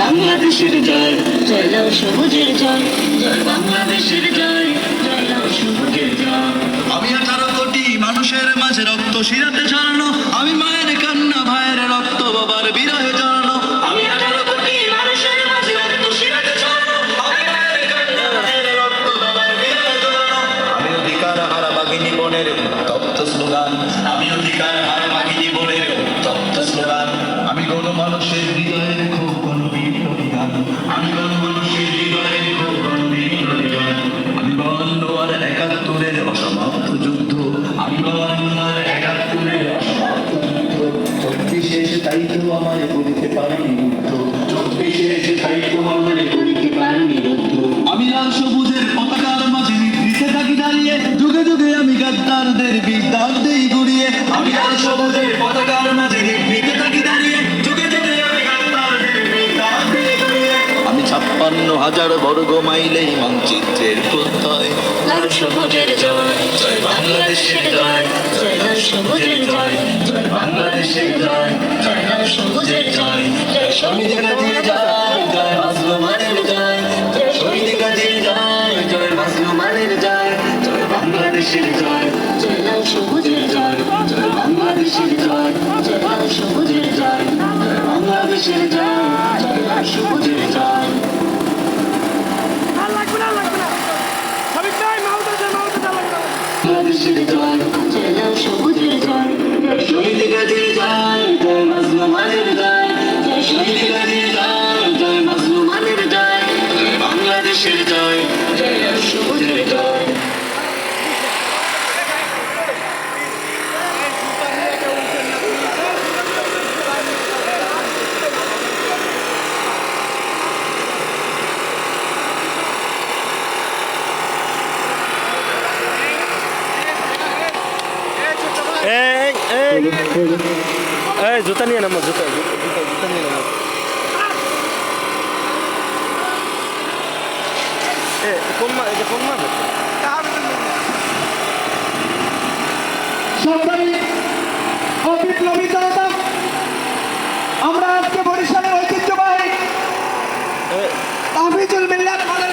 বাংলাদেশের জয়, জয় লাল সবুজের জয়, জয় বাংলাদেশের জয়, জয় লাল সবুজের জয়। আমি 18 কোটি মানুষের মাঝে রক্ত শিরাতে ঝরানো, আমি মায়ের কান্না ভাইয়ের রক্ত বাবার বিরহে জড়ানো। আমি 18 কোটি মানুষের মাঝে রক্ত শিরাতে ঝরানো, আমি মায়ের কান্না ভাইয়ের রক্ত বাবার বিরহে জড়ানো। আমি অধিকার হারা বাঘিনী বনের তপ্ত স্লোগান, আমি অধিকার হারা বাঘিনী বনের তপ্ত স্লোগান। আমি গণমানুষের হৃদয়ের খুব গণবিপ্লবী গান, আমি গণমানুষের হৃদয়ের খুব গণবিপ্লবী গান। আমি 52 আর 71-এর অসমাপ্ত যুদ্ধ, আমি 52 আর 71-এর অসমাপ্ত যুদ্ধ। 24-এ এসে তাই তো আমায় বলিতে পারিনি যুদ্ধ, 24-এ এসে তাই তো আমায় বলিতে পারিনি রুদ্ধ। আমি লাল সবুজের পতাকার মাঝে নিভৃতে থাকি দাঁড়িয়ে, যুগে যুগে আমি গাদ্দারদের বিদ্যার দেই গুড়িয়ে। আমি লাল সবুজের পতাকার মাঝে নিভৃতে থাকি দাঁড়িয়ে, যুগে যুগে আমি গাদ্দারদের বিদ্যার দেই গুড়িয়ে। আমি 56,000 বর্গ মাইলেই মানচিত্রের প্রত্যয়। লাল সবুজের জয়, জয় বাংলাদেশের জয়, জয় লাল সবুজের জয়, জয় বাংলাদেশের জয়, জয় লাল সবুজের জয়, জয় শহীদ গাজীর জয়, জয় মাজলুমানের জয়, জয় শহীদ গাজীর জয়, জয় মাজলুমানের জয়, জয় বাংলাদেশের জয়, জয় লাল সবুজের জয়, জয় বাংলাদেশের জয়, জয় লাল সবুজের জয়, জয় বাংলাদেশের জয়, জয় লাল সবুজের জয়। বাংলাদেশের জয়, জয় লাল সবুজের জয়, জয় শহীদ গাজীর জয়, জয় মাজলুমানের জয়, জয় শহীদ গাজীর জয়, জয় মাজলুমানের জয়, জয় বাংলাদেশের জয়, জয় লাল সবুজের জয়। জুতা নিয়ে নামো, জুতা জুতা নিয়ে নামো। কোন মাছ বিপ্লবী জনতা, আমরা আজকে বরিশালের ঐতিহ্যবাহী তাহফিজুল মিল্লাত মডেল